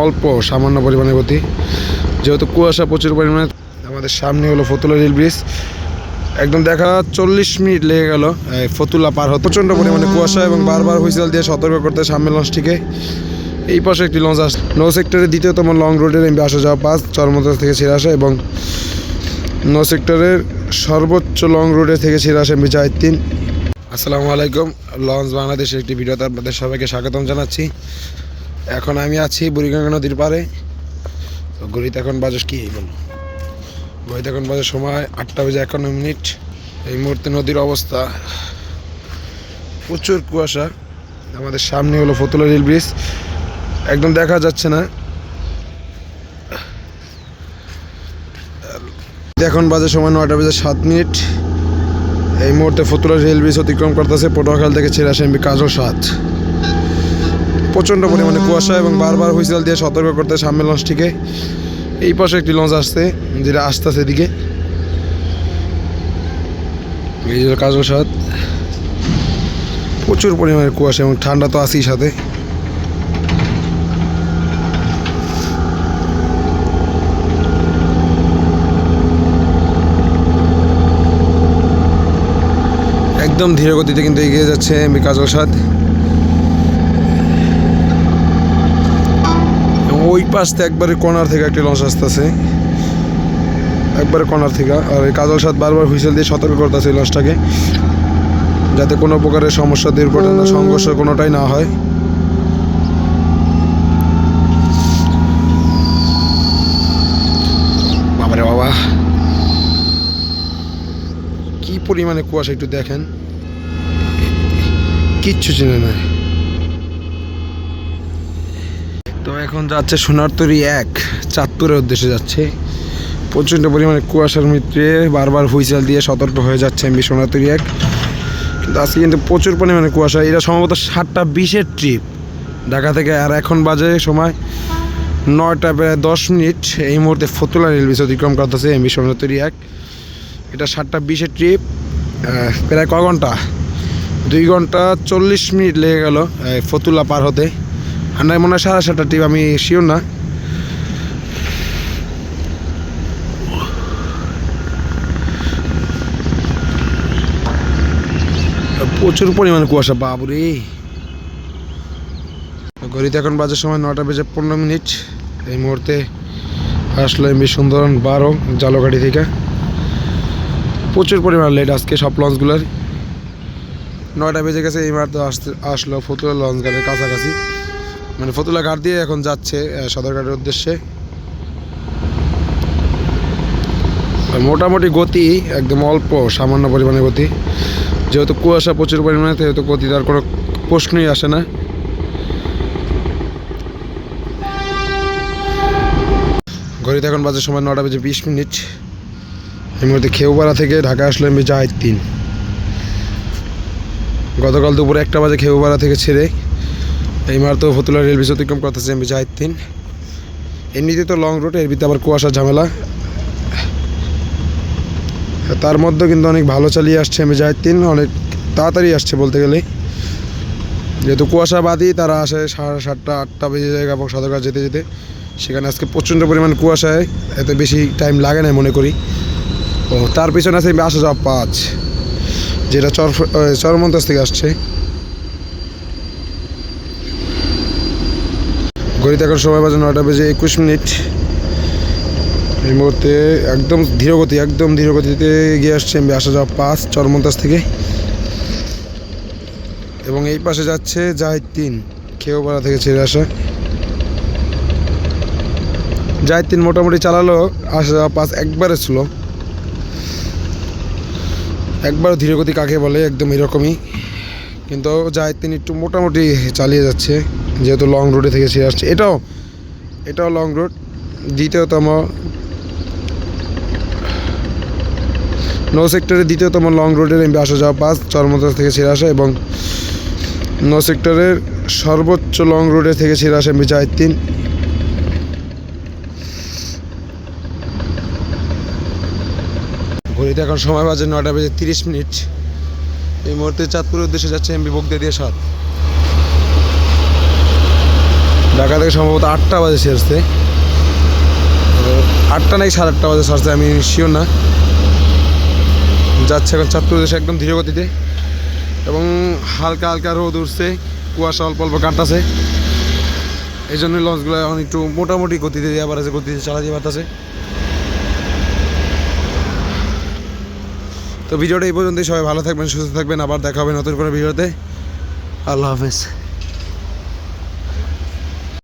অল্প সামান্য পরিমাণে গতি, যেহেতু কুয়াশা প্রচুর পরিমাণে। আমাদের সামনে হলো ফতুল্লা রেল ব্রিজ। একদম দেখা 40 মিনিট লেগে গেল ফতুল্লা পার হতে। প্রচণ্ড পরিমাণে কুয়াশা এবং বারবার হুইসেল দিয়ে সতর্ক করতে সামনে লঞ্চটিকে। এই পাশে একটি লঞ্চ আসে নৌ সেক্টরের দ্বিতীয়তম লং রুটের এমবি আসা যাওয়া পাস চরমতা থেকে ছেড়ে আসা, এবং নৌ সেক্টরের সর্বোচ্চ লং রুটে থেকে ছেড়ে আসা এমবি জাহিদ 3। আসসালামু আলাইকুম, লঞ্চ বাংলাদেশের একটি ভিডিওতে আপনাদের সবাইকে স্বাগতম জানাচ্ছি। এখন আমি আছি বুড়িগঙ্গা নদীর পাড়ে। তো ঘড়িতে এখন বাজে কি বলো, ঘড়িতে এখন বাজে সময় 8:51। এই মুহূর্তে নদীর অবস্থা প্রচুর কুয়াশা। আমাদের সামনে হলো ফতুল্লা রেল ব্রিজ, একদম দেখা যাচ্ছে না। এখন বাজে সময় 9:07। এই মুহূর্তে ফতুল্লা রেল ব্রিজ অতিক্রম করতেছে পটুয়াখাল থেকে ছেড়ে আসে এমবি কাজল 7। প্রচণ্ড পরিমাণে কুয়াশা এবং বারবার হুইসেল দিয়ে সতর্ক করতে সামনে লঞ্চটিকে। এই পাশে একটি লঞ্চ আসছে, যেটা আসতেছে এদিকে। এই যে কাজল 7। প্রচুর পরিমাণে কুয়াশা এবং ঠান্ডা তো আছেই সাথে। একদম ধীর গতিতে কিন্তু এগিয়ে যাচ্ছে এমবি কাজল 7। ওই পাশে একবারে কর্নার থেকে একটি লঞ্চ আসতেছে, একবারে কর্নার থেকে। আর এই কাজল 7 বারবার হুইসেল দিয়ে সতর্ক করতেছে এই লঞ্চটাকে, যাতে কোনো প্রকারের সমস্যা, দুর্ঘটনা, সংঘর্ষ কোনোটাই না হয়। বাবারে বাবা, কি পরিমাণে কুয়াশা একটু দেখেন, কিচ্ছু চিনে না। তো এখন যাচ্ছে সোনারতরী 1 চাঁদপুরের উদ্দেশ্যে যাচ্ছে। প্রচণ্ড পরিমাণে কুয়াশার মধ্যে বারবার হুইসেল দিয়ে সতর্ক হয়ে যাচ্ছে এমবি সোনারতরী 1। কিন্তু আজকে কিন্তু প্রচুর পরিমাণে কুয়াশা। এটা সম্ভবত 7:20 ট্রিপ ঢাকা থেকে। আর এখন বাজে সময় 9:10। এই মুহূর্তে ফতুল্লা রেল ব্রিজ অতিক্রম করতেছে এমবি সোনারতরী 1। এটা 7:20 ট্রিপ, প্রায় ক ঘন্টা, 2 ঘন্টা 40 মিনিট লেগে গেল ফতুল্লা পার হতে। আর নয় মনে হয় 7:30 ট্রিপ, আমি শিওর না। প্রচুর পরিমাণে কুয়াশা, বাবুরে। ঘড়িতে এখন বাজে সময় 9:15। এই মুহূর্তে আসলো এমবি সুন্দরবন 12 জালকাঠি থেকে। প্রচুর পরিমাণ লেট আজকে সব লঞ্চগুলোর। 9টা বেজে গেছে, এই মাত্র আসলো ফতুল্লা লঞ্চ ঘাটের কাছাকাছি, মানে ফতুল্লা ঘাট দিয়ে এখন যাচ্ছে সদরঘাটের উদ্দেশ্যে। মোটামুটি গতি একদম অল্প সামান্য পরিমাণে গতি, যেহেতু কুয়াশা প্রচুর পরিমাণে, সেহেতু গতি তার কোনো প্রশ্নই আসে না। ঘড়িতে এখন বাজে সময় 9:20। এই মুহূর্তে খেউপাড়া থেকে ঢাকা আসলো এমবি জাহিদ 3। গতকাল দুপুরে 1টা বাজে খেউপাড়া থেকে ছেড়ে এই মাত্র ফতুল্লা রেল ব্রিজ অতিক্রম করতেছে এমবি জাহিদ 3। এমনিতে তো লং রুট, এর ভিতরে আবার কুয়াশার ঝামেলা। তার মধ্যে কিন্তু অনেক ভালো চালিয়ে আসছে এমবি জাহিদ 3, অনেক তাড়াতাড়ি আসছে বলতে গেলে। যেহেতু কুয়াশা বাদই তারা আসে 7:30 8টা বেজে যায় সদরঘাট যেতে যেতে। সেখানে আজকে প্রচণ্ড পরিমাণ কুয়াশায় এতে বেশি টাইম লাগে না মনে করি। ও তার পিছনে আছে আসা যাওয়া 5, যেটা চরমন্তাজ থেকে আসছে। ঘড়িতে এখন সময় বাজে 9:21। এই মুহূর্তে একদম ধীর গতিতে এগিয়ে আসছে এমবি আসা যাওয়া 5 চরমন্তাজ থেকে। এবং এই পাশে যাচ্ছে জাহিদ 3 খেউপাড়া থেকে ছেড়ে আসা। জাহিদ 3 মোটামুটি চালালো, আসা যাওয়া 5 একবারে ছিল, একবার ধীরগতি কাকে বলে একদম এরকমই। কিন্তু জাহিদ 3 একটু মোটামুটি চালিয়ে যাচ্ছে, যেহেতু লং রুটে থেকে ছেড়ে আসছে। এটাও লং রুট, দ্বিতীয়তম নৌ সেক্টরের দ্বিতীয়তম লং রুটের এমবি আসা যাওয়া 5 চরমতা থেকে ছেড়ে আসা, এবং নৌ সেক্টরের সর্বোচ্চ লং রুটে থেকে ছেড়ে আসা এমবি জাহিদ 3। ঘড়িতে এখন সময় বাজে 9:30। এই মুহূর্তে চাঁদপুরের উদ্দেশ্যে যাচ্ছে এমবি বগদাদিয়া 7। ঢাকা থেকে সম্ভবত 8টা বাজে ছেড়েছে, 8টা নাই 8:30 বাজে ছাড়ছে, আমি শিওর না। যাচ্ছে এখন চাঁদপুর দেশে একদম ধীর গতিতে, এবং হালকা হালকা রোদ উঠছে, কুয়াশা অল্প অল্প কাটতেছে। এই জন্যই লঞ্চগুলো এখন একটু মোটামুটি গতিতে আবার গতিতে চালাতে পারতেছে। তো ভিডিওটা এই পর্যন্তই, সবাই ভালো থাকবেন, সুস্থ থাকবেন, আবার দেখা হবে নতুন কোনো ভিডিওতে। আল্লাহ হাফেজ।